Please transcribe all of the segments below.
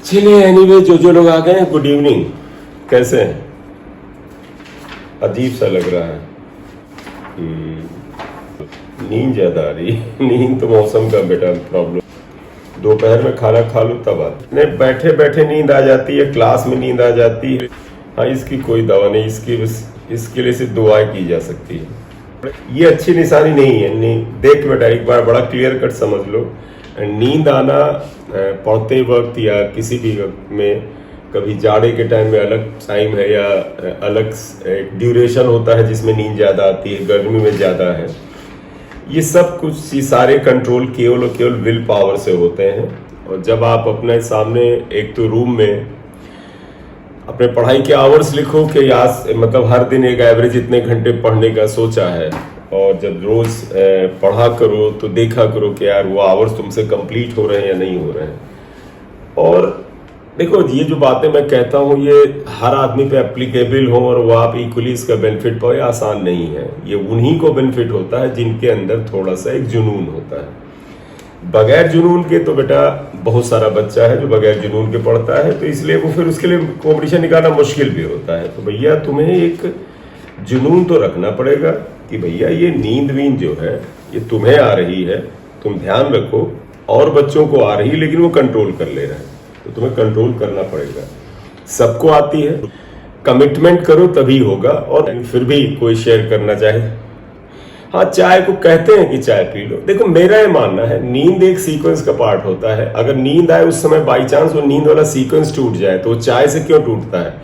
चलिए एनीवे जो लोग आ गए हैं, गुड इवनिंग। कैसे हैं? अजीब सा लग रहा है। नींद ज्यादा आ रही है। नींद तो मौसम का बेटा प्रॉब्लम। दोपहर में खाना खा लो तब आती नहीं, बैठे बैठे नींद आ जाती है, क्लास में नींद आ जाती है। हाँ, इसकी कोई दवा नहीं, इसके लिए सिर्फ दुआएं की जा सकती है। ये अच्छी निशानी नहीं है। नींद देख बेटा, एक बार बड़ा क्लियर कट समझ लो। नींद आना पढ़ते वक्त या किसी भी वक्त में, कभी जाड़े के टाइम में अलग टाइम है या अलग ड्यूरेशन होता है जिसमें नींद ज़्यादा आती है, गर्मी में ज़्यादा है। ये सब कुछ ये सारे कंट्रोल केवल और केवल विल पावर से होते हैं। और जब आप अपने सामने एक तो रूम में अपने पढ़ाई के आवर्स लिखो कि आज मतलब हर दिन एक एवरेज इतने घंटे पढ़ने का सोचा है, और जब रोज पढ़ा करो तो देखा करो कि यार वो आवर्स तुमसे कंप्लीट हो रहे हैं या नहीं हो रहे हैं। और देखो, ये जो बातें मैं कहता हूँ ये हर आदमी पे एप्लीकेबल हो और वो आप इक्वली इसका बेनिफिट पाओ, आसान नहीं है। ये उन्हीं को बेनिफिट होता है जिनके अंदर थोड़ा सा एक जुनून होता है। बगैर जुनून के तो बेटा बहुत सारा बच्चा है जो बगैर जुनून के पढ़ता है, तो इसलिए वो फिर उसके लिए कॉम्पिटिशन निकालना मुश्किल भी होता है। तो भैया तुम्हें एक जुनून तो रखना पड़ेगा कि भैया ये नींद वींद जो है ये तुम्हें आ रही है, तुम ध्यान रखो। और बच्चों को आ रही है लेकिन वो कंट्रोल कर ले रहे हैं, तो तुम्हें कंट्रोल करना पड़ेगा। सबको आती है, कमिटमेंट करो तभी होगा। और फिर भी कोई शेयर करना चाहे, हाँ चाय को कहते हैं कि चाय पी लो। देखो मेरा ये मानना है, नींद एक सीक्वेंस का पार्ट होता है। अगर नींद आए उस समय बाई चांस वो नींद वाला सीक्वेंस टूट जाए तो चाय से क्यों टूटता है?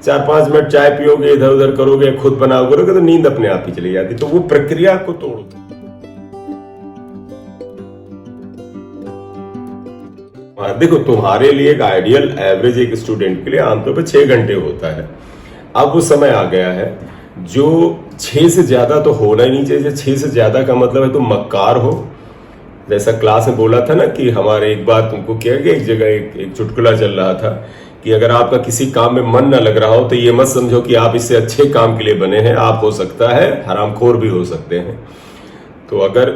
4-5 मिनट चाय पियोगे, इधर उधर करोगे, खुद बनाओ करोगे तो नींद अपने आप ही चली जाती। तो वो प्रक्रिया को तोड़ दो। देखो तुम्हारे लिए एक आइडियल एवरेज एक स्टूडेंट के लिए आमतौर पर 6 घंटे होता है। अब वो समय आ गया है जो 6 से ज्यादा तो होना ही नहीं चाहिए। 6 से ज्यादा का मतलब है तुम मक्कार हो। जैसा क्लास में बोला था ना कि हमारे एक बार तुमको किया गया, एक जगह एक चुटकुला चल रहा था कि अगर आपका किसी काम में मन ना लग रहा हो तो ये मत समझो कि आप इससे अच्छे काम के लिए बने हैं। आप हो सकता है हरामखोर भी हो सकते हैं। तो अगर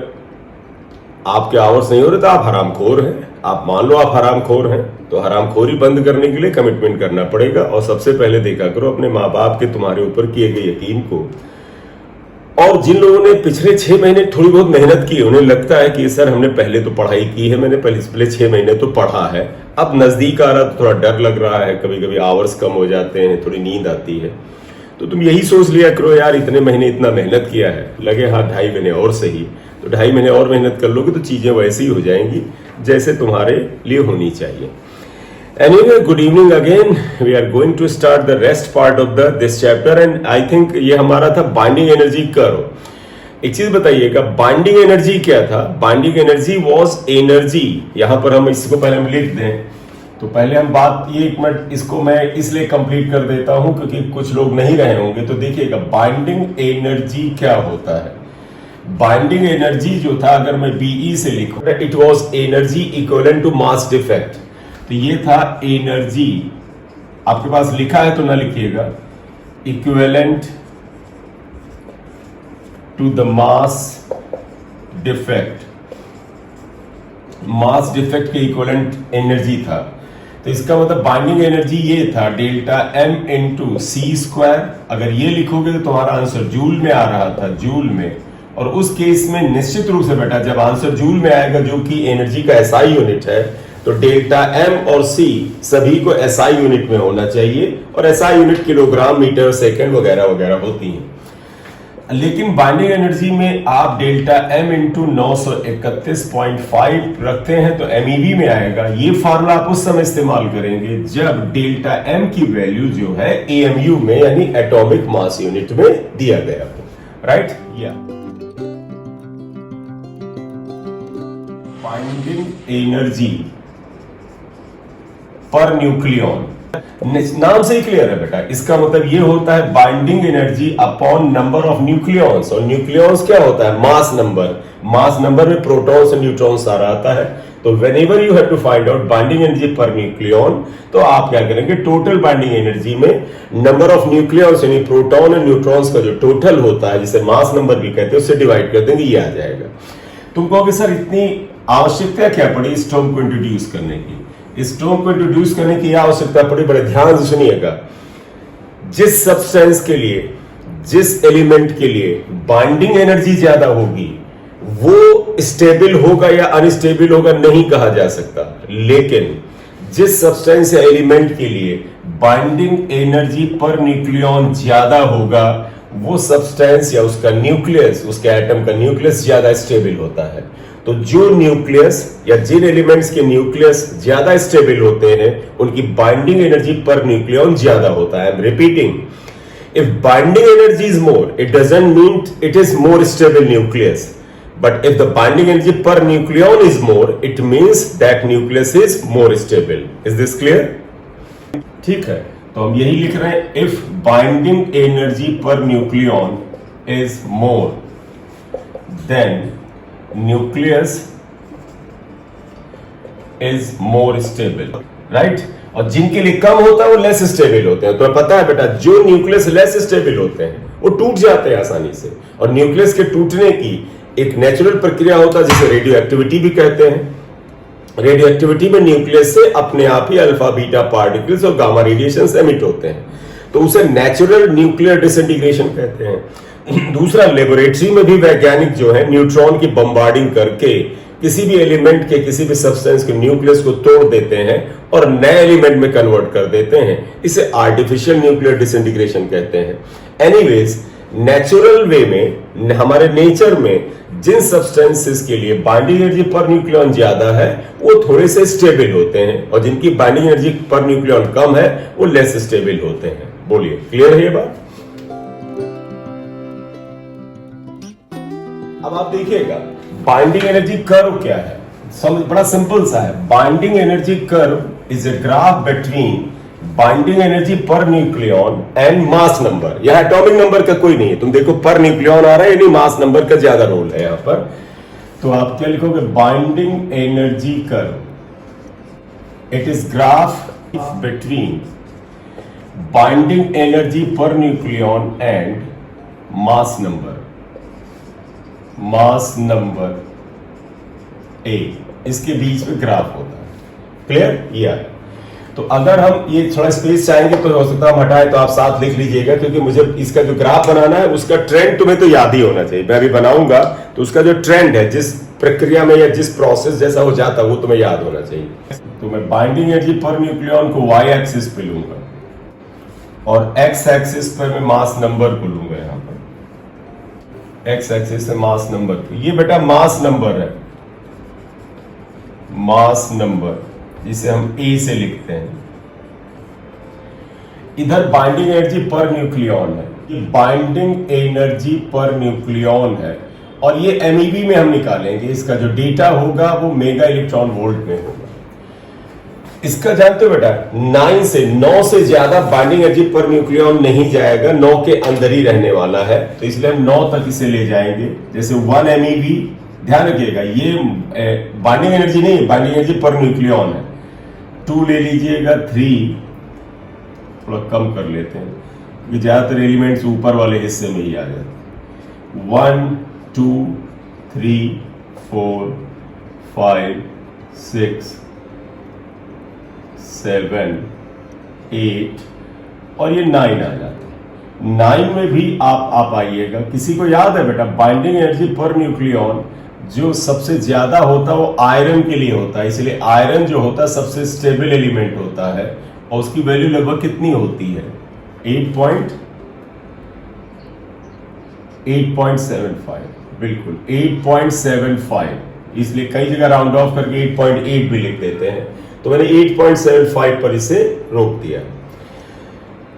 आपके आवर्स नहीं हो रहे तो आप हरामखोर हैं। आप मान लो आप हरामखोर हैं, तो हरामखोरी बंद करने के लिए कमिटमेंट करना पड़ेगा। और सबसे पहले देखा करो अपने माँ बाप के तुम्हारे ऊपर किए गए यकीन को। और जिन लोगों ने पिछले 6 महीने थोड़ी बहुत मेहनत की, उन्हें लगता है कि सर हमने पहले तो पढ़ाई की है, मैंने पिछले 6 महीने तो पढ़ा है, अब नजदीक आ रहा तो थोड़ा डर लग रहा है, कभी कभी आवर्स कम हो जाते हैं, थोड़ी नींद आती है, तो तुम यही सोच लिया करो यार इतने महीने इतना मेहनत किया है, लगे हाँ 2.5 महीने और सही, तो 2.5 महीने और मेहनत कर लोगे तो चीजें वैसी हो जाएंगी जैसे तुम्हारे लिए होनी चाहिए। Anyway, good evening again. We are going to start the rest part of this chapter and I think ये हमारा था बाइंडिंग एनर्जी कर्व। एक चीज बताइएगा, बाइंडिंग एनर्जी क्या था? Binding energy was energy. यहां पर हम इसको पहले हम लिख दें, तो पहले हम बात ये 1 मिनट इसको मैं इसलिए कंप्लीट कर देता हूं क्योंकि कुछ लोग नहीं रहे होंगे। तो देखिएगा बाइंडिंग एनर्जी क्या होता है। बाइंडिंग एनर्जी जो था, अगर मैं बीई से लिखूं, it was energy equivalent to mass defect. तो ये था एनर्जी, आपके पास लिखा है तो ना लिखिएगा, equivalent to the mass defect. Mass defect के इक्विवेलेंट एनर्जी था। तो इसका मतलब बाइंडिंग एनर्जी ये था delta M into C square. अगर ये लिखोगे तो तुम्हारा आंसर जूल में आ रहा था, जूल में। और उस केस में निश्चित रूप से बेटा जब आंसर जूल में आएगा जो कि एनर्जी का एसआई यूनिट है, तो डेल्टा एम और सी सभी को एसआई यूनिट में होना चाहिए। और SI unit kilogram, metre, second वगैरह वगैरह होती हैं। लेकिन बाइंडिंग एनर्जी में आप डेल्टा एम इंटू 931.5 रखते हैं तो एमईवी में आएगा। ये फार्मूला आप उस समय इस्तेमाल करेंगे जब डेल्टा एम की वैल्यू जो है एएमयू में यानी एटॉमिक मास यूनिट में दिया गया हो। राइट? या बाइंडिंग एनर्जी पर न्यूक्लियन, नाम से ही क्लियर है बेटा। इसका मतलब ये होता है binding energy upon number of nucleons. और न्यूक्लियॉन्स क्या होता है? मास नंबर। मास नंबर में प्रोटॉन्स और न्यूट्रॉन्स सारा आता है। तो whenever you have to find out binding energy per nucleon, तो आप क्या करेंगे, टोटल बाइंडिंग एनर्जी में नंबर ऑफ न्यूक्लियॉन्स यानी प्रोटॉन और न्यूट्रॉन्स का जो टोटल होता है, जिसे मास नंबर भी कहते हैं, उससे डिवाइड कर देंगे, ये आ जाएगा। तुम कहोगे सर इतनी आवश्यकता क्या पड़ी इस टर्म को इंट्रोड्यूस करने की? इस टर्म को इंट्रोड्यूस करने की आवश्यकता पड़ी, बड़े ध्यान से सुनिएगा। जिस सब्सटेंस के लिए, जिस एलिमेंट के लिए बाइंडिंग एनर्जी ज्यादा होगी वो स्टेबल होगा या अनस्टेबल होगा नहीं कहा जा सकता, लेकिन जिस सब्सटेंस या एलिमेंट के लिए बाइंडिंग एनर्जी पर न्यूक्लियॉन ज्यादा होगा वो सब्सटेंस या उसका न्यूक्लियस, उसके एटम का न्यूक्लियस ज्यादा स्टेबल होता है। तो जो न्यूक्लियस या जिन एलिमेंट्स के न्यूक्लियस ज्यादा स्टेबल होते हैं उनकी बाइंडिंग एनर्जी पर न्यूक्लियॉन ज्यादा होता है। I am repeating, if binding energy is more, it doesn't mean it is more stable nucleus, but if the binding energy per nucleon is more, it means that nucleus is more stable. Is this clear? ठीक है, तो हम यही लिख रहे हैं, if binding energy per nucleon is more, then nucleus is more stable, right? और जिनके लिए कम होता है वो लेस स्टेबल होते हैं। तो पता है बेटा, जो न्यूक्लियस लेस स्टेबल होते हैं वो टूट जाते हैं आसानी से, और न्यूक्लियस के टूटने की एक नेचुरल प्रक्रिया होता है जिसे रेडियो एक्टिविटी भी कहते हैं। रेडियो एक्टिविटी में न्यूक्लियस से अपने आप ही अल्फा बीटा पार्टिकल्स और गामा रेडिएशंस एमिट होते हैं, तो उसे नेचुरल न्यूक्लियर डिसइंटीग्रेशन कहते हैं। दूसरा, लेबोरेटरी में भी वैज्ञानिक जो है न्यूट्रॉन की बम्बार्डिंग करके किसी भी एलिमेंट के, किसी भी सब्सटेंस के न्यूक्लियस को तोड़ देते हैं और नए एलिमेंट में कन्वर्ट कर देते हैं, इसे आर्टिफिशियल न्यूक्लियर डिसइंटीग्रेशन कहते हैं। एनीवेज, नेचुरल वे में, हमारे नेचर में जिन सब्सटेंसेस के लिए बाइंडिंग एनर्जी पर न्यूक्लियॉन ज्यादा है वो थोड़े से स्टेबल होते हैं, और जिनकी बाइंडिंग एनर्जी पर न्यूक्लियॉन कम है वो लेस स्टेबल होते हैं। बोलिए, क्लियर है ये बात? अब आप देखिएगा बाइंडिंग एनर्जी कर्व क्या है, समझ बड़ा सिंपल सा है। Binding energy curve is a graph between binding energy per nucleon and mass number. यह एटॉमिक नंबर का कोई नहीं है, तुम देखो पर न्यूक्लियॉन आ रहा है, यानी मास नंबर का ज्यादा रोल है यहां पर। तो आप क्या लिखोगे, binding energy curve, it is graph between binding energy per nucleon and mass number, mass number A, इसके बीच में ग्राफ होता है। क्लियर? ये है। तो अगर हम ये थोड़ा स्पेस चाहेंगे तो हो सकता है हम हटाएं, तो आप साथ लिख लीजिएगा, क्योंकि मुझे इसका जो ग्राफ बनाना है उसका ट्रेंड तुम्हें तो याद ही होना चाहिए। मैं अभी बनाऊंगा तो उसका जो ट्रेंड है, जिस प्रक्रिया में या जिस प्रोसेस जैसा हो जाता है वो तुम्हें याद होना चाहिए। तो मैं बाइंडिंग एनर्जी पर न्यूक्लियॉन को वाई एक्सिस पे लूंगा और एक्स एक्सिस पर मैं मास नंबर को लूंगा। यहां पर एक्स एक्सिस से मास नंबर, ये बेटा मास नंबर है, मास नंबर जिसे हम ए से लिखते हैं। इधर बाइंडिंग एनर्जी पर न्यूक्लियॉन है, ये बाइंडिंग एनर्जी पर न्यूक्लियॉन है, और ये एमईवी में हम निकालेंगे। इसका जो डेटा होगा वो मेगा इलेक्ट्रॉन वोल्ट में होगा। इसका जानते हो बेटा, 9 से ज्यादा बाइंडिंग एनर्जी पर न्यूक्लियॉन नहीं जाएगा, 9 के अंदर ही रहने वाला है, तो इसलिए हम 9 तक इसे ले जाएंगे। जैसे 1 MeV, ध्यान रखिएगा ये बाइंडिंग एनर्जी नहीं, बाइंडिंग एनर्जी पर न्यूक्लियॉन है। 2 ले लीजिएगा, 3 थोड़ा कम कर लेते हैं क्योंकि ज्यादातर एलिमेंट्स ऊपर वाले हिस्से में ही आ जाते हैं। 1 2 3 4 5 6 7 8 और ये 9 आ जाता है। 9 में भी आप आइएगा। किसी को याद है बेटा, बाइंडिंग एनर्जी पर न्यूक्लियॉन जो सबसे ज्यादा होता है वो आयरन के लिए होता है, इसलिए आयरन जो होता है सबसे स्टेबल एलिमेंट होता है, और उसकी वैल्यू लगभग कितनी होती है, 8.75, बिल्कुल 8.75, इसलिए कई जगह राउंड ऑफ करके 8.8 भी लिख देते हैं, तो मैंने 8.75 पर इसे रोक दिया।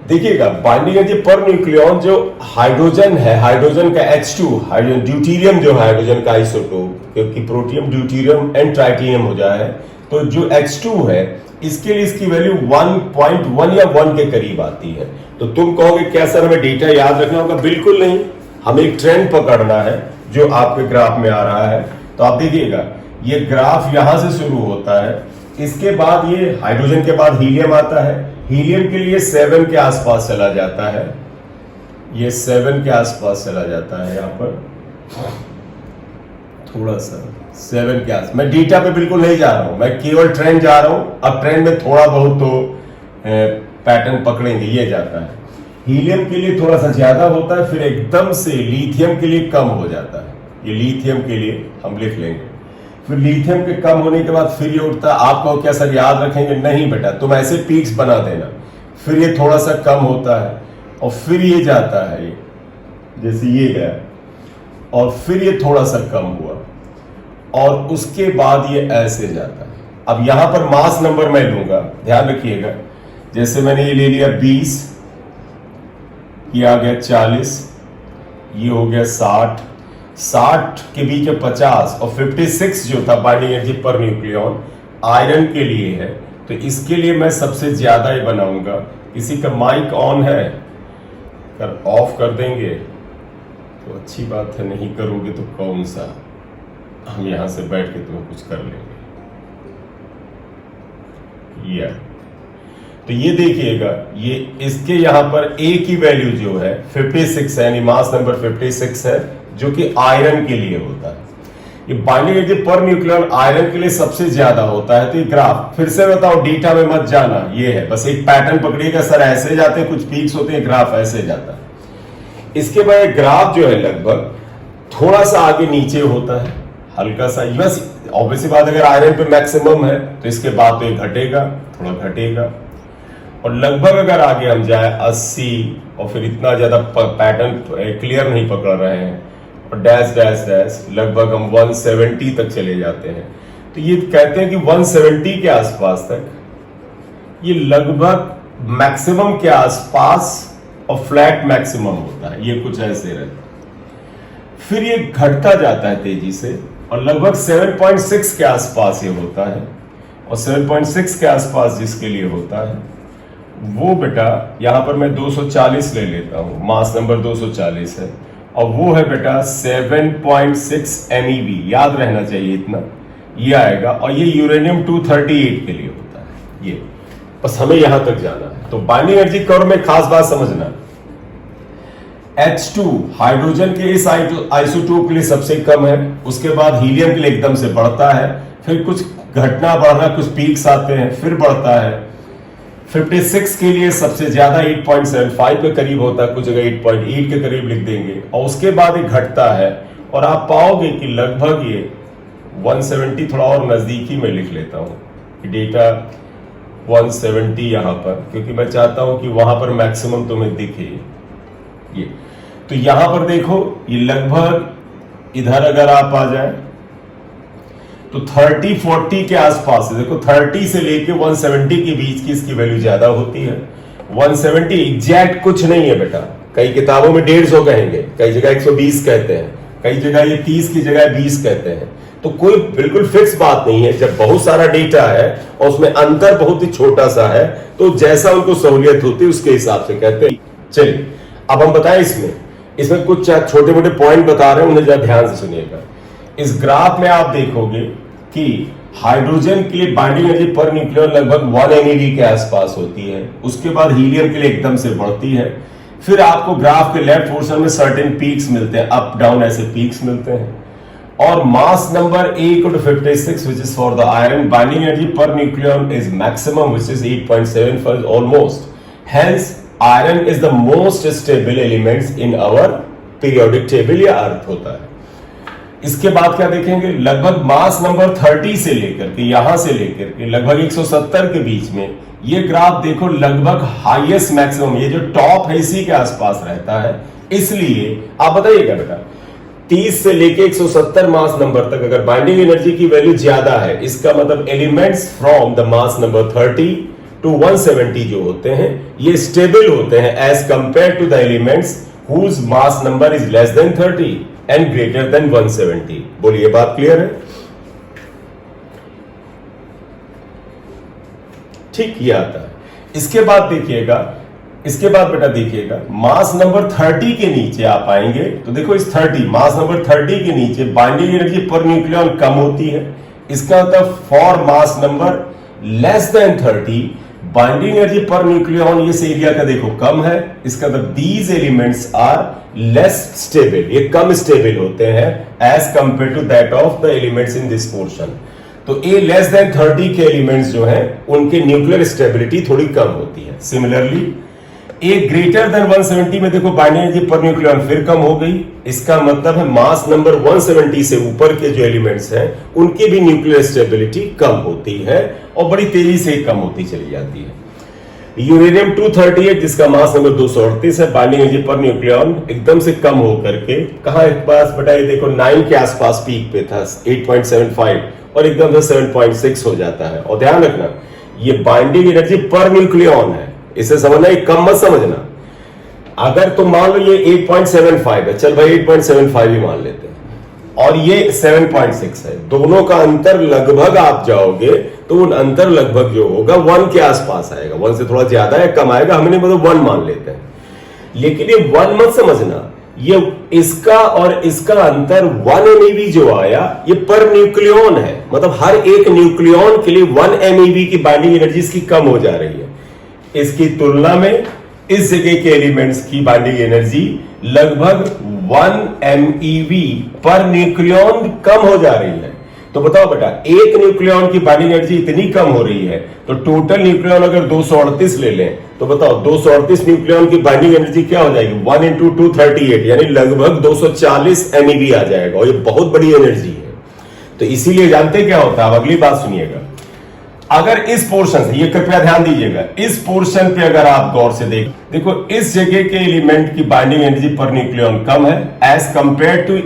देखिएगा बाइंडिंग एनर्जी पर न्यूक्लियॉन जो हाइड्रोजन है, हाइड्रोजन का H2, हाइड्रोजन ड्यूटीरियम जो हाइड्रोजन का आइसोटोप, क्योंकि प्रोटियम ड्यूटीरियम एंड ट्राइटियम हो जाए, तो जो H2 है इसके लिए इसकी वैल्यू 1.1 या 1 के करीब आती है। तो तुम कहोगे क्या सर हमें डेटा याद रखना होगा? बिल्कुल नहीं, हमें एक ट्रेंड पकड़ना है जो आपके ग्राफ में आ रहा है। तो आप देखिएगा ये ग्राफ यहां से शुरू होता है, इसके बाद ये हाइड्रोजन के बाद हीलियम आता है, हीलियम के लिए 7 के आसपास चला जाता है, ये 7 के आसपास चला जाता है, यहां पर थोड़ा सा 7 के आसपास। मैं डेटा पे बिल्कुल नहीं जा रहा हूं, मैं केवल ट्रेंड जा रहा हूं। अब ट्रेंड में थोड़ा बहुत तो पैटर्न पकड़ेंगे, ये जाता है। हीलियम के लिए थोड़ा सा ज्यादा होता है, फिर एकदम से लिथियम के लिए कम हो जाता है, ये लिथियम के लिए हम लिख लेंगे। फिर लिथियम के कम होने के बाद फिर ये उठता है। आप कहो क्या सर याद रखेंगे? नहीं बेटा, तुम ऐसे पीक्स बना देना। फिर ये थोड़ा सा कम होता है और फिर ये जाता है, ये जैसे ये गया और फिर ये थोड़ा सा कम हुआ और उसके बाद ये ऐसे जाता है। अब यहां पर मास नंबर मैं लूंगा, ध्यान रखिएगा। जैसे मैंने ये ले लिया 20, ये आ गया 40, ये हो गया 60, 60 के बीच में 50 और 56 जो था binding energy per nucleon iron के लिए है, तो इसके लिए मैं सबसे ज्यादा ही बनाऊंगा। किसी का माइक ऑन है? अगर ऑफ कर देंगे तो अच्छी बात है, नहीं करोगे तो कौन सा, हम यहां से बैठ के तुम्हें कुछ कर लेंगे। तो ये देखिएगा, ये इसके यहां पर ए की वैल्यू जो है 56 है, यानी मास नंबर 56 है, जो कि आयरन के लिए होता है। ये binding energy per nucleon iron के लिए सबसे ज्यादा होता है। तो ये ग्राफ फिर से बताओ, डेटा में मत जाना, ये है बस एक पैटर्न पकड़िएगा। सर ऐसे जाते हैं, कुछ पीक्स होते हैं, ग्राफ ऐसे जाता है। इसके बाद ग्राफ जो है लगभग थोड़ा सा आगे नीचे होता है, हल्का सा। बस ऑब्वियसली बात, अगर आयरन पे मैक्सिमम है तो इसके बाद तो ये घटेगा, थोड़ा घटेगा और लगभग अगर आगे हम जाए 80 और फिर इतना ज्यादा पैटर्न क्लियर नहीं पकड़ रहे हैं और डैश डैश डैश लगभग हम 170 तक चले जाते हैं। तो ये कहते हैं कि 170 के आसपास तक ये लगभग मैक्सिमम के आसपास और फ्लैट मैक्सिमम होता है, ये कुछ ऐसे रहता है। फिर ये घटता जाता है तेजी से और लगभग 7.6 के आसपास ये होता है और 7.6 के आसपास जिसके लिए होता है वो बेटा यहां पर मैं 240 ले लेता हूं, मास नंबर 240 है और वो है बेटा 7.6 MeV, याद रहना चाहिए इतना, ये आएगा। और ये यूरेनियम 238 के लिए होता है, ये बस हमें यहां तक जाना है। तो बाइंडिंग एनर्जी कर्व में खास बात समझना, H2 हाइड्रोजन के इस आइसोटोप के लिए सबसे कम है, उसके बाद हीलियम के लिए एकदम से बढ़ता है, फिर कुछ घटना बढ़ना, कुछ पीक्स आते हैं, फिर बढ़ता है। 56 के लिए सबसे ज्यादा 8.75 के करीब होता है, कुछ जगह 8.8 के करीब लिख देंगे और उसके बाद ये घटता है और आप पाओगे कि लगभग ये 170, थोड़ा और नजदीकी में लिख लेता हूं डेटा 170 यहां पर, क्योंकि मैं चाहता हूं कि वहां पर मैक्सिमम तुम्हें दिखे। ये तो यहां पर देखो, ये लगभग इधर अगर आप आ जाए तो 30-40 के आसपास है। देखो 30 से लेके 170 के बीच की इसकी वैल्यू ज्यादा होती है। 170 एग्जैक्ट कुछ नहीं है बेटा, कई किताबों में 150 कहेंगे, कई जगह 120 कहते हैं, कई जगह ये 30 की जगह 20 कहते हैं। तो कोई बिल्कुल फिक्स बात नहीं है। जब बहुत सारा डेटा है और उसमें अंतर बहुत ही छोटा सा है तो जैसा उनको सहूलियत होती है उसके हिसाब से कहते हैं। चलिए अब हम बताएं, इसमें कुछ छोटे मोटे पॉइंट बता रहे हैं, उन्हें जरा ध्यान से सुनिएगा। इस ग्राफ में आप देखोगे कि हाइड्रोजन के लिए बाइंडिंग एनर्जी पर न्यूक्लियन लगभग 1 MeV के आसपास होती है, उसके बाद हीलियम के लिए एकदम से बढ़ती है। फिर आपको ग्राफ के लेफ्ट पोर्शन में सर्टेन पीक्स मिलते हैं, अप डाउन ऐसे पीक्स मिलते हैं। और मास number A equal to 56 which is for the iron, binding energy per nucleon is maximum which is 8.75 almost. Hence iron is the most stable elements in our periodic table या अर्थ होता है। इसके बाद क्या देखेंगे, लगभग मास नंबर 30 से लेकर के यहां से लेकर के लगभग 170 के बीच में ये ग्राफ देखो लगभग हाईएस्ट मैक्सिमम, ये जो टॉप है इसी के आसपास रहता है। इसलिए आप बताइएगा बेटा 30 से लेके 170 मास नंबर तक अगर बाइंडिंग एनर्जी की वैल्यू ज्यादा है, इसका मतलब elements from the mass number 30 to 170 जो होते हैं ये स्टेबल होते हैं as compare to the elements whose mass number is less than 30 and greater than 170। बोलिए बात क्लियर है? ठीक, ये आता है। इसके बाद देखिएगा, इसके बाद बेटा देखिएगा मास नंबर 30 के नीचे आप आएंगे तो देखो इस 30 मास नंबर 30 के नीचे बाइंडिंग एनर्जी पर न्यूक्लियन कम होती है, इसका मतलब for mass number less than 30 binding energy per nucleon इस एरिया का देखो कम है, इसका मतलब these elements are less stable, ये कम स्टेबल होते हैं as compare to that of the elements in this portion. तो ए लेस देन 30 के एलिमेंट्स जो हैं उनके न्यूक्लियर स्टेबिलिटी थोड़ी कम होती है। सिमिलरली ए ग्रेटर देन 170 में देखो बाइंडिंग एनर्जी पर न्यूक्लियन फिर कम हो गई, इसका मतलब है मास नंबर 170 से ऊपर के जो एलिमेंट्स हैं उनकी भी न्यूक्लियर स्टेबिलिटी कम होती है और बड़ी तेजी से कम होती चली जाती है। यूरेनियम 238 जिसका मास नंबर 238 है, बाइंडिंग एनर्जी पर न्यूक्लियन एकदम से कम होकर के कहां एक पास बेटा ये देखो 9 के आसपास पीक पे था 8.75 और एकदम से 7.6 हो जाता है। और ध्यान रखना ये बाइंडिंग एनर्जी पर न्यूक्लियन है, इसे समझना, ये कम मत समझना। अगर तुम मान लो ये 8.75 है, चल भाई 8.75 ही मान लेते हैं और ये 7.6 है, दोनों का अंतर लगभग आप जाओगे तो उन अंतर लगभग जो होगा 1 के आसपास आएगा, 1 से थोड़ा ज्यादा है कम आएगा, हमने मतलब 1 मान लेते हैं। लेकिन ये 1 मत समझना, ये इसका और इसका अंतर 1 MeV जो आया ये पर न्यूक्लियन है, मतलब हर एक न्यूक्लियन के लिए 1 MeV की बाइंडिंग एनर्जी इसकी कम हो जा रही है। इसकी तुलना में इस जगह के एलिमेंट्स की बाइंडिंग एनर्जी लगभग 1 MeV पर न्यूक्लियन कम हो जा रही है। तो बताओ बेटा एक न्यूक्लियन की बाइंडिंग एनर्जी इतनी कम हो रही है तो टोटल न्यूक्लियन अगर 238 ले लें तो बताओ 238 न्यूक्लियन की बाइंडिंग एनर्जी क्या हो जाएगी 1 × 238 यानी लगभग 240 MeV आ जाएगा और ये बहुत बड़ी एनर्जी है। तो इसीलिए जानते क्या होता है, अब अगली बात सुनिएगा, अगर इस पोर्शन से, ये कृपया ध्यान दीजिएगा, इस पोर्शन पे अगर आप गौर से देखो इस जगह के एलिमेंट की बाइंडिंग एनर्जी पर न्यूक्लियन कम है एज कंपेयर टू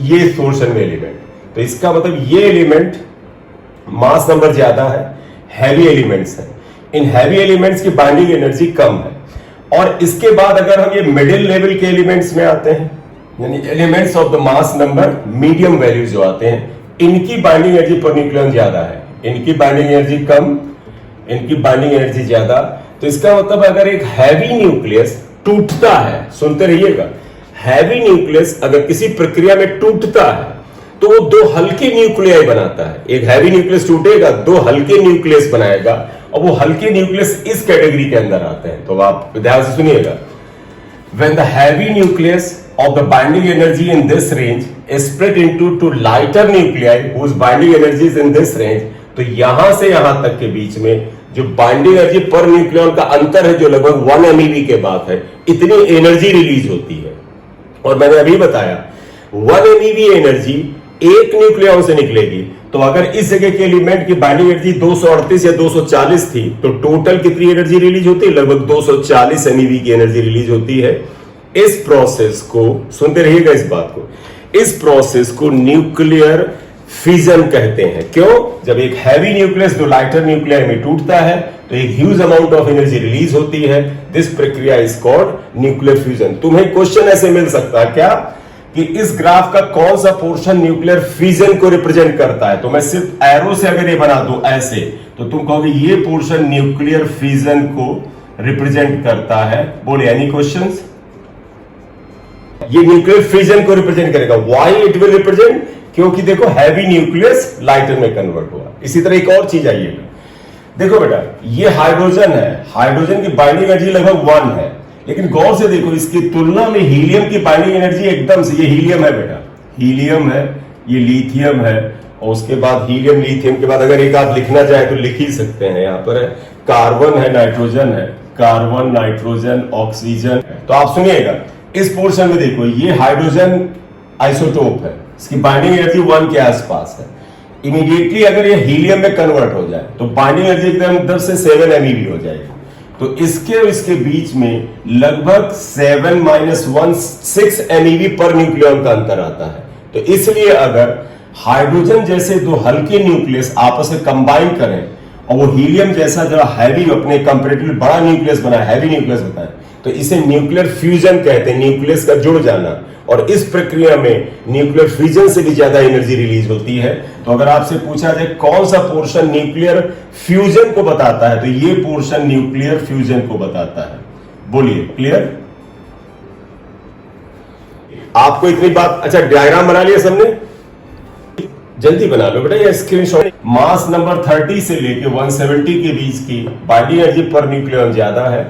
ये पोर्शन में एलिमेंट, तो इसका मतलब ये एलिमेंट मास नंबर ज्यादा है, हैवी एलिमेंट्स है, इन हैवी एलिमेंट्स की बाइंडिंग एनर्जी कम है। और इसके बाद अगर हम ये मिडिल लेवल के एलिमेंट्स में आते हैं, यानी elements of the mass number medium values जो आते हैं, इनकी बाइंडिंग एनर्जी पर न्यूक्लियन ज्यादा है, इनकी बाइंडिंग एनर्जी कम, इनकी बाइंडिंग एनर्जी ज्यादा। तो इसका मतलब अगर एक हैवी न्यूक्लियस टूटता है, सुनते रहिएगा, हैवी न्यूक्लियस अगर किसी प्रक्रिया में टूटता है तो वो 2 हल्के न्यूक्लियाई बनाता है। एक हैवी न्यूक्लियस टूटेगा 2 हल्के न्यूक्लियस बनाएगा और वो हल्के न्यूक्लियस इस कैटेगरी के अंदर आते हैं। तो आप ध्यान से सुनिएगा, when the heavy nucleus of the binding energy in this range is split into 2 lighter nuclei whose binding energy is in this range, तो यहां से यहां तक के बीच में जो बाइंडिंग एनर्जी पर न्यूक्लियन का अंतर है जो लगभग 1 MeV के बाद है, इतनी एनर्जी रिलीज होती है। और मैंने अभी बताया 1 MeV एनर्जी एक न्यूक्लियन से निकलेगी, तो अगर इस जगह के एलिमेंट की बाइंडिंग एनर्जी 238 या 240 थी तो टोटल कितनी एनर्जी रिलीज होती है, लगभग 240 MeV की एनर्जी रिलीज होती है। इस प्रोसेस को सुनते रहिएगा, इस बात को, इस प्रोसेस को न्यूक्लियर फिजन कहते हैं। क्यों? जब एक हैवी न्यूक्लियस जो लाइटर न्यूक्लियर में टूटता है तो एक huge amount of energy release होती है। दिस प्रक्रिया इज कॉल्ड न्यूक्लियर फ्यूजन। तुम्हें क्वेश्चन ऐसे मिल सकता है क्या कि इस ग्राफ का कौन सा पोर्शन न्यूक्लियर फिजन को रिप्रेजेंट करता है, तो मैं सिर्फ एरो से अगर ये बना दूं ऐसे तो तुम कहोगे ये पोर्शन न्यूक्लियर फिजन को रिप्रेजेंट करता है। बोले एनी क्वेश्चंस? ये न्यूक्लियर फिजन को रिप्रेजेंट करेगा। Why it will represent? क्योंकि देखो हैवी न्यूक्लियस लाइटर में कन्वर्ट हुआ। इसी तरह एक और चीज आइएगा, देखो बेटा ये हाइड्रोजन है, हाइड्रोजन की बाइंडिंग एनर्जी लगभग 1 है, लेकिन गौर से देखो इसकी तुलना में हीलियम की बाइंडिंग एनर्जी एकदम से, ये हीलियम है बेटा, हीलियम है, ये लिथियम है, और उसके बाद हीलियम लिथियम के बाद अगर एक आप लिखना चाहे तो लिख ही सकते हैं। यहां पर है कार्बन है, नाइट्रोजन है, कार्बन नाइट्रोजन ऑक्सीजन। तो आप सुनिएगा इस पोर्शन में देखो ये हाइड्रोजन आइसोटोप है, इसकी बाइंडिंग एनर्जी 1 के आसपास है। इमीडिएटली अगर ये हीलियम में कन्वर्ट हो जाए तो बाइंडिंग एनर्जी एकदम 10 से 7 MeV हो जाएगी। तो इसके और इसके बीच में लगभग 7 - 1 6 MeV पर न्यूक्लियन का अंतर आता है। तो इसलिए अगर हाइड्रोजन जैसे 2 हल्के न्यूक्लियस आपस में कंबाइन करें और वो हीलियम जैसा जो हैवी अपने कंपैरेटिवली बड़ा न्यूक्लियस बनाए, हैवी न्यूक्लियस बनाए, तो इसे न्यूक्लियर फ्यूजन कहते हैं, न्यूक्लियस का जुड़ जाना। और इस प्रक्रिया में न्यूक्लियर फ्यूजन से भी ज्यादा एनर्जी रिलीज होती है। तो अगर आपसे पूछा जाए कौन सा पोर्शन न्यूक्लियर फ्यूजन को बताता है तो ये पोर्शन न्यूक्लियर फ्यूजन को बताता है। बोलिए क्लियर? आपको इतनी बात, अच्छा डायग्राम बना लिया सबने? जल्दी बना लो बेटा ये स्क्रीनशॉट। मास नंबर 30 से लेके 170 के बीच की बाइंडिंग एनर्जी पर न्यूक्लियन ज्यादा है।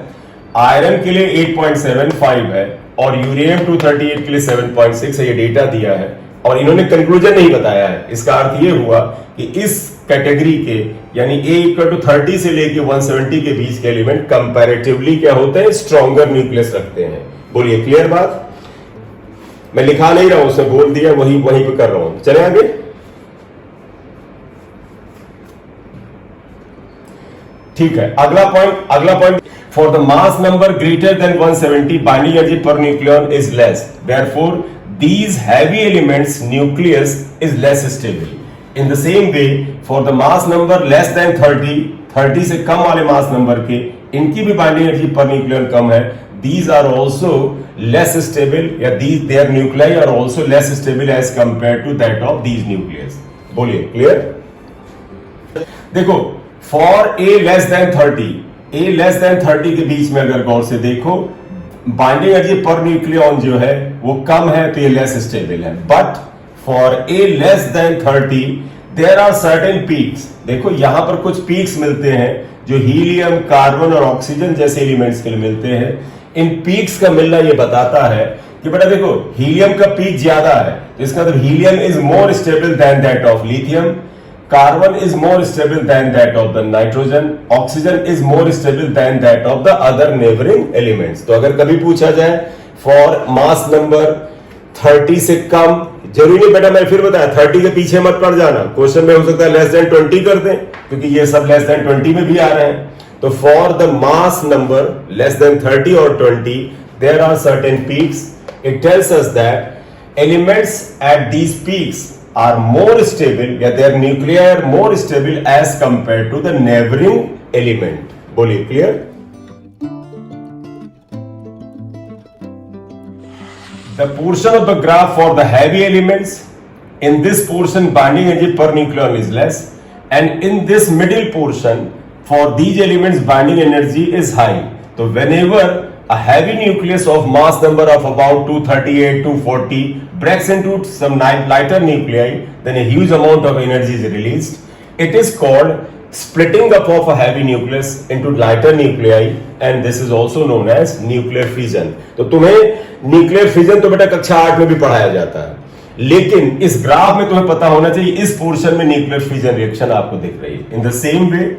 आयरन के लिए 8.75 है और यूरेनियम 238 के लिए 7.6 है। ये डेटा दिया है और इन्होंने कंक्लूजन नहीं बताया है। इसका अर्थ ये हुआ कि इस कैटेगरी के यानी A=30 से लेके 170 के बीच के एलिमेंट कंपैरेटिवली क्या होते हैं, स्ट्रॉन्गर न्यूक्लियस रखते हैं। बोलिए क्लियर बात? मैं लिखा नहीं रहा हूं, उसने बोल दिया, वहीं पे कर रहा हूं। चले आगे। ठीक है, अगला point for the mass number greater than 170 binding energy per nucleon is less, therefore these heavy elements nucleus is less stable. In the same way, for the mass number less than 30 से कम वाले mass number के इनकी भी binding energy per nucleon कम है। These are also less stable या their nuclei are also less stable as compared to that of these nucleus. बोलिए clear? देखो for A less than 30 के बीच में अगर गौर से देखो बाइंडिंग एनर्जी पर न्यूक्लियन जो है वो कम है तो ये लेस स्टेबल है। But for A less than 30 there are certain peaks. देखो यहां पर कुछ पीक्स मिलते हैं जो हीलियम, कार्बन और ऑक्सीजन जैसे एलिमेंट्स के लिए मिलते हैं। इन पीक्स का मिलना ये बताता है कि बेटा देखो हीलियम का पीक ज्यादा है तो इसका मतलब helium is more stable then that of lithium, carbon is more stable than that of the nitrogen, oxygen is more stable than that of the other neighboring elements। तो अगर कभी पूछा जाए फॉर मास नंबर 30 से कम, जरूरी नहीं बेटा मैं फिर बताया 30 के पीछे मत पड़ जाना, क्वेश्चन में हो सकता है लेस देन 20 कर दें क्योंकि ये सब लेस देन 20 में भी आ रहे हैं। तो for the mass number less than 30 और 20 there are certain peaks. It tells us that elements at these peaks are more stable या their nuclei are more stable as compared to the neighboring element। बोलिए clear? The portion of the graph for the heavy elements, in this portion binding energy per nucleon is less and in this middle portion for these elements binding energy is high। तो whenever a heavy nucleus of mass number of about 238 240 breaks into some lighter nuclei, then a huge amount of energy is released. It is called splitting up of a heavy nucleus into lighter nuclei and this is also known as nuclear fission। तो तुम्हें nuclear fission तो बेटा कक्षा 8 में भी पढ़ाया जाता है, लेकिन इस ग्राफ में तुम्हें पता होना चाहिए इस पोर्शन में nuclear fission रिएक्शन आपको दिख रही है। In the same way,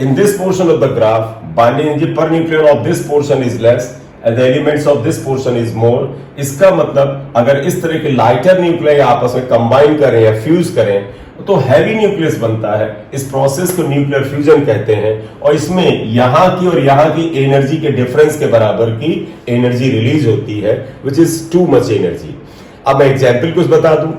in this portion of the graph, binding energy per nucleon of this portion is less and the elements of this portion is more। इसका मतलब अगर इस तरह के लाइटर न्यूक्लियाई आपस में कंबाइन करें या फ्यूज करें तो हैवी न्यूक्लियस बनता है। इस प्रोसेस को न्यूक्लियर फ्यूजन कहते हैं और इसमें यहां की और यहां की एनर्जी के डिफरेंस के बराबर की एनर्जी रिलीज होती है, which is too much energy. अब मैं एग्जाम्पल कुछ बता दूं।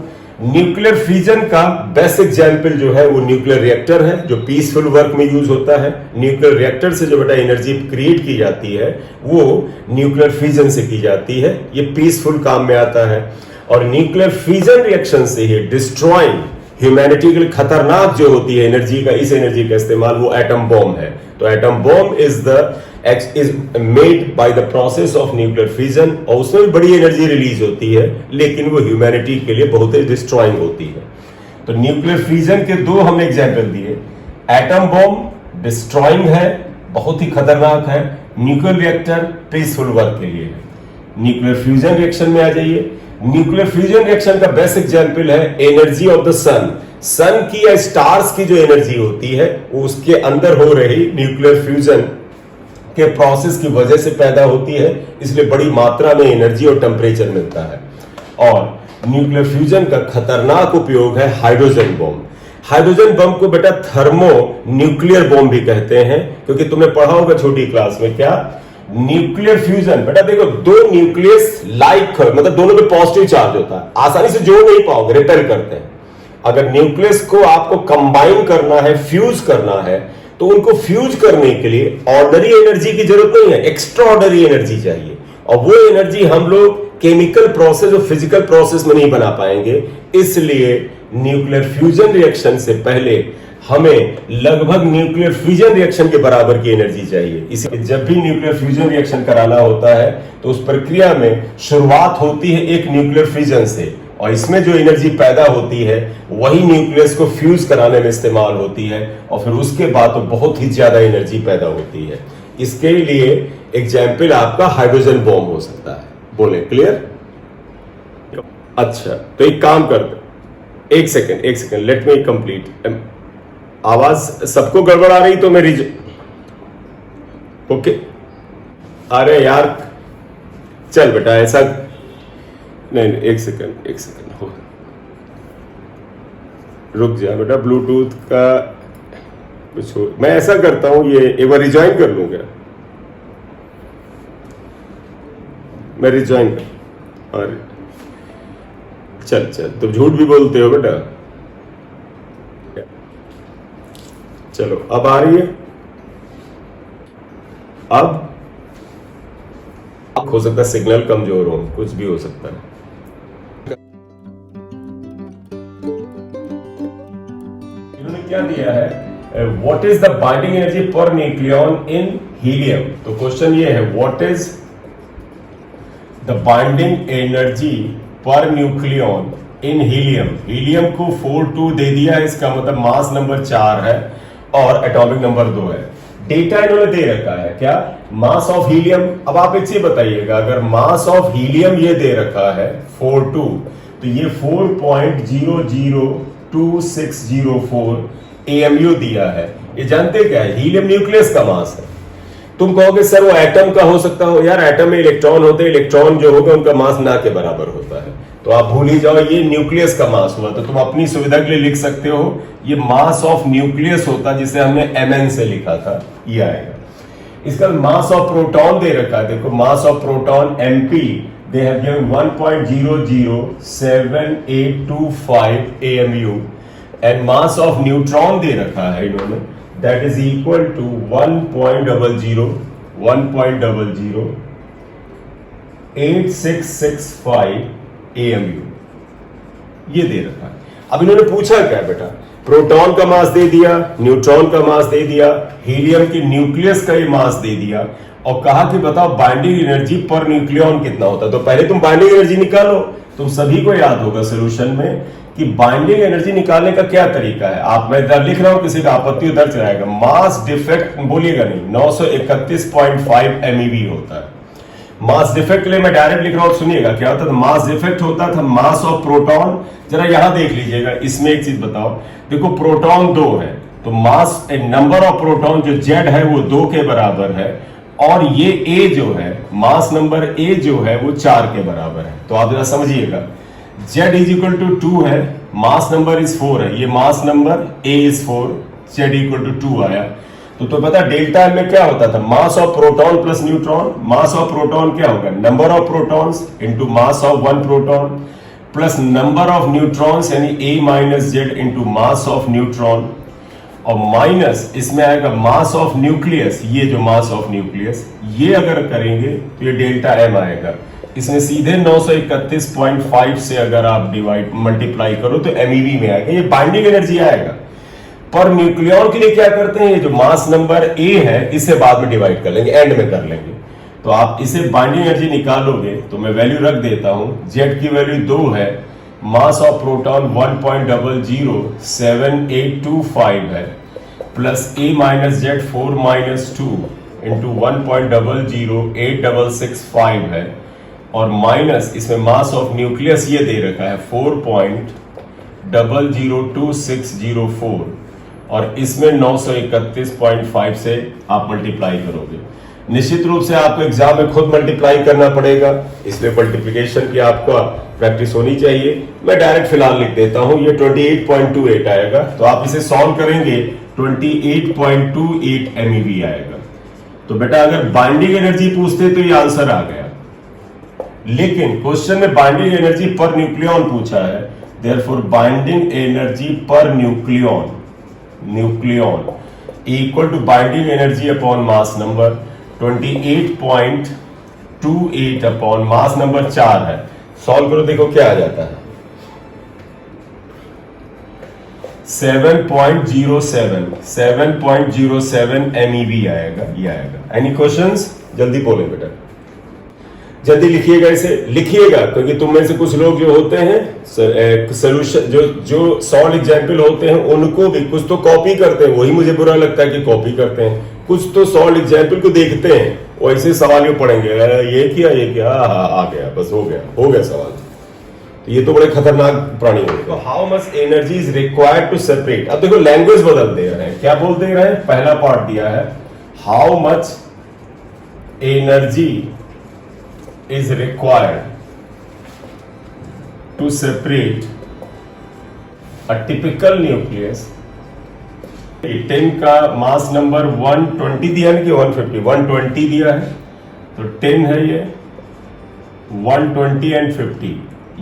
न्यूक्लियर फ्यूजन का बेस्ट एग्जाम्पल जो है वो न्यूक्लियर रिएक्टर है जो पीसफुल वर्क में यूज होता है। न्यूक्लियर रिएक्टर से जो बेटा एनर्जी क्रिएट की जाती है वो न्यूक्लियर फ्यूजन से की जाती है, ये पीसफुल काम में आता है। और न्यूक्लियर फ्यूजन रिएक्शन से ही डिस्ट्रॉइंग ह्यूमैनिटी के लिए खतरनाक जो होती है एनर्जी का, इस एनर्जी का इस्तेमाल वो एटम बॉम्ब है। तो atom bomb is made by the process of nuclear fusion और उसमें भी बड़ी एनर्जी रिलीज होती है लेकिन वो ह्यूमैनिटी के लिए बहुत ही डिस्ट्रॉइंग होती है। तो न्यूक्लियर फ्यूजन के दो हमने एग्जाम्पल दिए। एटम बॉम्ब डिस्ट्रॉइंग है, बहुत ही खतरनाक है। न्यूक्लियर रिएक्टर पीसफुल वर्क के लिए है। न्यूक्लियर फ्यूजन रिएक्शन में आ जाइए। न्यूक्लियर फ्यूजन रिएक्शन का बेस्ट एग्जाम्पल है एनर्जी ऑफ द सन की या स्टार्स की जो एनर्जी होती है वो उसके अंदर हो रही न्यूक्लियर फ्यूजन के प्रोसेस की वजह से पैदा होती है, इसलिए बड़ी मात्रा में एनर्जी और टेम्परेचर मिलता है। और न्यूक्लियर फ्यूजन का खतरनाक उपयोग है हाइड्रोजन बॉम्ब। हाइड्रोजन बम को बेटा थर्मो न्यूक्लियर बॉम्ब भी कहते हैं क्योंकि तुमने पढ़ा होगा छोटी क्लास में क्या न्यूक्लियर फ्यूजन। बेटा देखो दो न्यूक्लियस लाइक मतलब दोनों पे पॉजिटिव चार्ज होता है, आसानी से जोड़ नहीं पाओगे, रिपेल करते हैं। अगर न्यूक्लियस को आपको कंबाइन करना है, फ्यूज करना है तो उनको फ्यूज करने के लिए ऑर्डिनरी एनर्जी की जरूरत नहीं है, एक्स्ट्रा ऑर्डिनरी एनर्जी चाहिए और वो एनर्जी हम लोग केमिकल प्रोसेस और फिजिकल प्रोसेस में नहीं बना पाएंगे। इसलिए न्यूक्लियर फ्यूजन रिएक्शन से पहले हमें लगभग न्यूक्लियर फ्यूजन रिएक्शन के बराबर की एनर्जी चाहिए। इसलिए जब भी न्यूक्लियर फ्यूजन रिएक्शन कराना होता है तो उस प्रक्रिया में शुरुआत होती है एक न्यूक्लियर फ्यूजन से और इसमें जो एनर्जी पैदा होती है वही न्यूक्लियस को फ्यूज कराने में इस्तेमाल होती है और फिर उसके बाद तो बहुत ही ज्यादा एनर्जी पैदा होती है। इसके लिए एग्जाम्पल आपका हाइड्रोजन बॉम्ब हो सकता है। बोले क्लियर? अच्छा, तो एक काम करते, एक सेकेंड लेट मी कंप्लीट। आवाज सबको गड़बड़ आ रही तो मैं ओके। अरे यार चल बेटा ऐसा नहीं, एक सेकंड हो, रुक जा बेटा, ब्लूटूथ का कुछ हो। मैं ऐसा करता हूं, ये एक बार रिज्वाइन कर लूंगा, मैं रिज्वाइन कर। और चल तुम झूठ भी बोलते हो बेटा। चलो अब आ रही है। अब हो सकता है सिग्नल कमजोर हो, कुछ भी हो सकता है। इन्होंने क्या दिया है, what is the binding energy per nucleon in helium. तो क्वेश्चन ये है, what is the binding energy per nucleon in helium. Helium को 4.2 दे दिया है, इसका मतलब मास नंबर 4 है और एटॉमिक नंबर 2 है। डेटा इन्होंने दे रखा है क्या, मास ऑफ हीलियम। अब आप एक चीज बताइएगा, अगर मास ऑफ हीलियम ये दे रखा है 4.2, तो ये 4.002604 AMU दिया है। ये जानते क्या है, हीलियम न्यूक्लियस का मास है। तुम कहोगे सर वो एटम का हो सकता हो, यार एटम में इलेक्ट्रॉन होते हैं, इलेक्ट्रॉन जो होगा उनका मास ना के बराबर होता है। तो आप भूल ही जाओ, ये न्यूक्लियस का मास हुआ। तो तुम अपनी सुविधा के लिए लिख सकते हो, ये मास ऑफ न्यूक्लियस होता, जिसे हमने Mn से लिखा था, ये आएगा। इसका मास ऑफ प्रोटॉन दे रखा है, देखो mass of proton Mp they have given 1.00785 AMU and mass of neutron दे रखा है इन्होंने, that is equal to 1.008665 AMU, ये दे रखा है। अब इन्होंने पूछा क्या बेटा, प्रोटॉन का मास दे दिया, न्यूट्रॉन का मास दे दिया, हीलियम की न्यूक्लियस का ये मास दे दिया और कहा कि बताओ बाइंडिंग एनर्जी पर न्यूक्लियन कितना होता है। तो पहले तुम बाइंडिंग एनर्जी निकालो। तुम सभी को याद होगा सोल्यूशन में कि बाइंडिंग एनर्जी निकालने का क्या तरीका है। आप, मैं इधर लिख रहा हूं, किसी का आपत्ति उधर चलाएगा। मास डिफेक्ट बोलिएगा नहीं, 931.5 MeV होता है। मास डिफेक्ट के लिए मैं डायरेक्ट लिख रहा हूं, सुनिएगा क्या होता था। मास डिफेक्ट होता था मास ऑफ प्रोटॉन। जरा यहां देख लीजिएगा, इसमें एक चीज बताओ, देखो प्रोटॉन 2 है, तो मास नंबर ऑफ प्रोटॉन जो Z है वो 2 के बराबर है, और ये A जो है, मास नंबर A जो है वो 4 के बराबर है। तो आप जरा समझिएगा, Z इज इक्वल टू 2 है, मास नंबर इज 4 है, ये mass number A is 4, Z equal to 2 आया। तो पता डेल्टा M में क्या होता था, मास of proton plus neutron. Mass of proton क्या होगा, number of protons into mass of 1 proton plus number of neutrons यानी A minus Z into mass of neutron, और माइनस इसमें आएगा मास ऑफ न्यूक्लियस। ये जो मास ऑफ न्यूक्लियस ये अगर करेंगे तो ये डेल्टा M आएगा। इसमें सीधे 931.5 से अगर आप डिवाइड मल्टीप्लाई करो तो MeV में आएगा, ये बाइंडिंग एनर्जी आएगा। पर न्यूक्लियन के लिए क्या करते हैं, ये जो मास नंबर A है इसे बाद में डिवाइड कर लेंगे, एंड में कर लेंगे। तो आप इसे बाइंडिंग एनर्जी निकालोगे तो मैं वैल्यू रख देता हूं, Z की वैल्यू 2 है, मास ऑफ प्रोटॉन 1.00785 है, plus A minus Z 4 minus 2 into 1.00865 है, और माइनस इसमें मास ऑफ न्यूक्लियस ये दे रखा है 4.002604, और इसमें 931.5 से आप मल्टीप्लाई करोगे। निश्चित रूप से आपको एग्जाम में खुद मल्टीप्लाई करना पड़ेगा, इसलिए मल्टीप्लिकेशन की आपको प्रैक्टिस होनी चाहिए। मैं डायरेक्ट फिलहाल लिख देता हूं, ये 28.28 आएगा। तो आप इसे सॉल्व करेंगे 28.28 MeV आएगा। तो बेटा अगर बाइंडिंग एनर्जी पूछते तो ये आंसर आ गया, लेकिन क्वेश्चन में बाइंडिंग एनर्जी पर न्यूक्लियन पूछा है, therefore binding energy per nucleon equal to binding energy upon mass number 28.28 upon mass number 4 है। सॉल्व करो, देखो क्या आ जाता है, 7.07 MeV आएगा, ये आएगा। एनी क्वेश्चंस, जल्दी बोले बेटा। जल्दी लिखिएगा, इसे लिखिएगा, क्योंकि तुम में से कुछ लोग जो होते हैं सोल्यूशन जो सॉल्व एग्जाम्पल होते हैं उनको भी कुछ तो कॉपी करते हैं, वही मुझे बुरा लगता है कि कॉपी करते हैं, कुछ तो सॉल्व एग्जाम्पल को देखते हैं और ऐसे सवाल क्यों पढ़ेंगे, ये किया आ गया, बस हो गया सवाल। तो ये तो बड़े खतरनाक प्राणी होंगे। तो how much energy is required to separate. अब देखो लैंग्वेज बदल दे रहे हैं, क्या बोल दे रहे हैं, पहला पार्ट दिया है how much energy is required to separate a typical nucleus। 10 का मास नंबर 120 दिया है कि 150, 120 दिया है, तो 10 है ये, 120 एंड 50,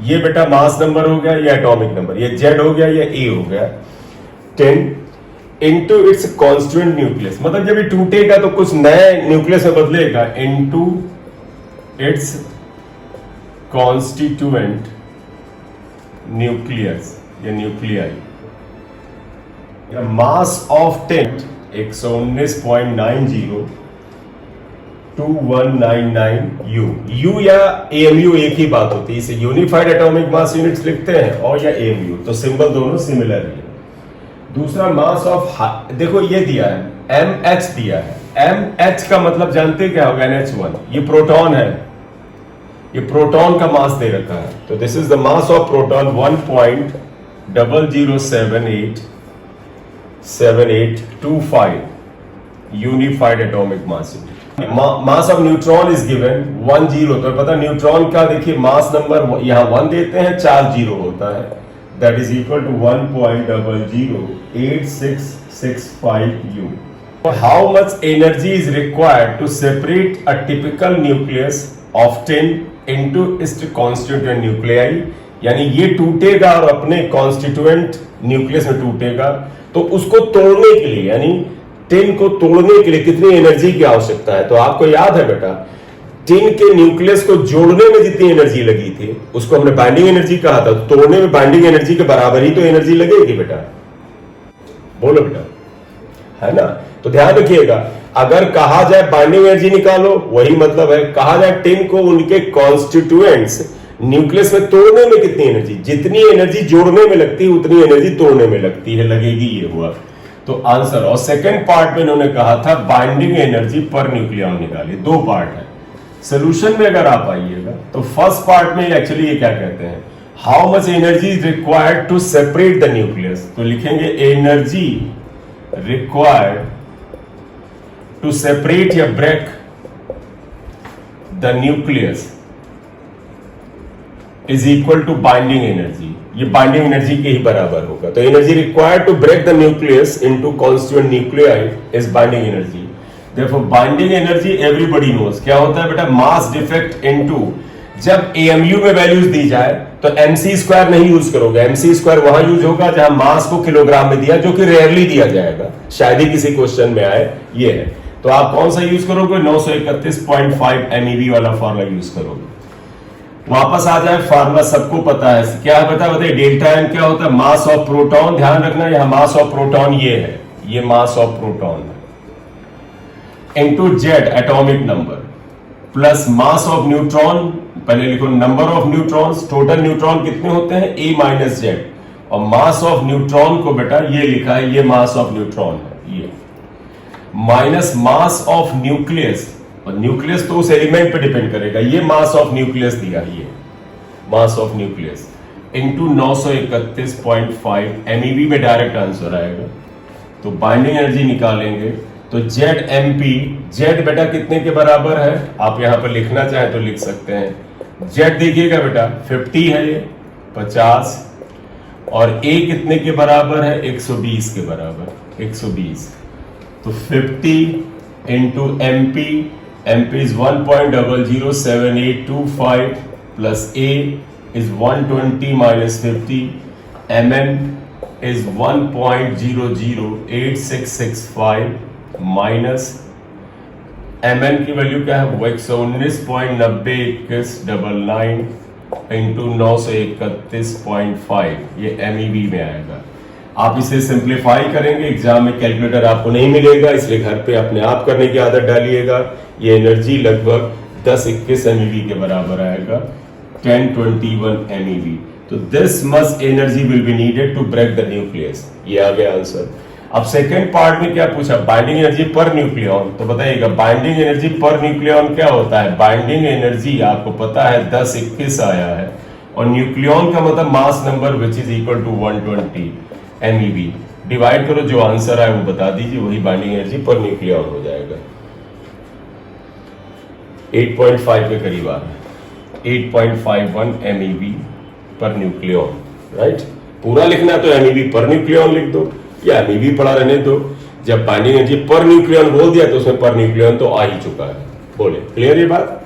ये बेटा मास नंबर हो गया, ये एटॉमिक नंबर, ये Z हो गया, ये A हो गया। 10 इंटू इट्स कॉन्स्टिट्यूएंट न्यूक्लियस, मतलब जब ये टूटेगा तो कुछ नए न्यूक्लियस में बदलेगा, इंटू इट्स कॉन्स्टिट्यूएंट न्यूक्लियस या न्यूक्लियाई। मास ऑफ 10 119.90 2199 U या AMU एक ही बात होती है, इसे यूनिफाइड एटॉमिक मास यूनिट्स लिखते हैं और या AMU, तो सिंबल दोनों सिमिलर है। दूसरा मास ऑफ, देखो ये दिया है MH दिया है, MH का मतलब जानते हैं क्या होगा, NH1, ये प्रोटॉन है, ये प्रोटॉन का मास दे रखा है, तो this is the mass of proton 1.00787825 unified atomic mass unit. Mass of neutron is given 10, तो पता न्यूट्रॉन का देखिए मास नंबर यहां 1 देते हैं, 4 जीरो होता है, that is equal to 1.008665 U। How much energy is required to separate a typical nucleus of 10 into its constituent nuclei, यानी ये टूटेगा और अपने कॉन्स्टिट्यूएंट न्यूक्लियस में टूटेगा, तो उसको तोड़ने के लिए, यानी 10 को तोड़ने के लिए कितनी एनर्जी की आवश्यकता है। तो आपको याद है बेटा 10 के न्यूक्लियस को जोड़ने में जितनी एनर्जी लगी थी उसको हमने बाइंडिंग एनर्जी कहा था, तोड़ने में बाइंडिंग एनर्जी के बराबर ही तो एनर्जी लगेगी बेटा, बोलो बेटा, है ना। तो ध्यान रखिएगा, अगर कहा जाए बाइंडिंग एनर्जी निकालो, वही मतलब है, कहा जाए 10 को उनके कॉन्स्टिट्यूएंट्स न्यूक्लियस में तोड़ने में कितनी एनर्जी, जितनी एनर्जी जोड़ने में लगती है उतनी एनर्जी तोड़ने में लगती है, लगेगी, ये हुआ तो आंसर। और सेकंड पार्ट में इन्होंने कहा था बाइंडिंग एनर्जी पर न्यूक्लियॉन निकालिए, 2 पार्ट है। सोल्यूशन में अगर आप आइएगा तो फर्स्ट पार्ट में एक्चुअली ये क्या कहते हैं, how much energy is required to separate the nucleus, तो लिखेंगे एनर्जी रिक्वायर्ड to separate या break the nucleus is equal to binding energy, ये बाइंडिंग एनर्जी के ही बराबर होगा। तो energy required to break the nucleus into constituent nuclei is binding energy. Therefore binding energy everybody knows क्या होता है बेटा, मास डिफेक्ट इनटू, जब AMU में वैल्यूज दी जाए तो mc² नहीं यूज करोगे, mc² वहां यूज होगा जहां मास को किलोग्राम में दिया, जो कि रेयरली दिया जाएगा, शायद ही किसी क्वेश्चन में आए, ये है। तो आप कौन सा यूज करोगे, 931.5 MeV वाला फॉर्मूला यूज करोगे। वापस आ जाए, फार्मूला सबको पता है, क्या है बताइए, डेल्टा एम क्या होता है, मास ऑफ प्रोटॉन, ध्यान रखना यहां मास ऑफ प्रोटॉन ये है, ये मास ऑफ प्रोटॉन है, into Z atomic number, plus mass of neutron, पहले लिखो number of neutrons, total neutron कितने होते हैं A माइनस जेड, और मास ऑफ न्यूट्रॉन को बेटा ये लिखा है, ये मास ऑफ न्यूट्रॉन है, ये माइनस मास ऑफ न्यूक्लियस, और न्यूक्लियस तो उस एलिमेंट पे डिपेंड करेगा, ये मास ऑफ न्यूक्लियस दिया है, ये mass of nucleus into 931.5 MeV में डायरेक्ट आंसर आएगा। तो बाइंडिंग एनर्जी निकालेंगे तो जेड MP, जेड बेटा कितने के बराबर है, आप यहां पर लिखना चाहें तो लिख सकते हैं, जेड देखिएगा बेटा 50 है, ये 50, और A कितने के बराबर है, 120 के बराबर, 120, तो 50 into MP, MP is 1.007825 plus A is 120 minus 50, mm is 1.008665 minus mn की वैल्यू क्या है, वो 119.902199 इंटू 931.5, ये MEV में आएगा। आप इसे सिंप्लीफाई करेंगे, एग्जाम में कैलकुलेटर आपको नहीं मिलेगा, इसलिए घर पे अपने आप करने की आदत डालिएगा। ये एनर्जी लगभग 1021 MeV के बराबर आएगा 1021 MeV। तो this much energy will be needed to break the nucleus. ये आ गया आंसर। अब सेकेंड पार्ट में क्या पूछा, बाइंडिंग एनर्जी पर न्यूक्लियन। तो बताइएगा बाइंडिंग एनर्जी पर न्यूक्लियन क्या होता है। बाइंडिंग एनर्जी आपको पता है 1021 आया है, और न्यूक्लियन का मतलब mass number which is equal to 120 MeV। Divide करो, जो आंसर है वो बता दीजिए, वही बाइंडिंग एनर्जी पर न्यूक्लियन हो जाएगा। 8.5 के करीब आ रहा है, 8.51 MeV पर न्यूक्लियन, राइट। पूरा लिखना है तो MeV पर न्यूक्लियन लिख दो, या MeV पढ़ा रहने दो। जब बाइंडिंग एनर्जी पर न्यूक्लियन बोल दिया तो उसमें पर न्यूक्लियन तो आ ही चुका है। बोले क्लियर ये बात।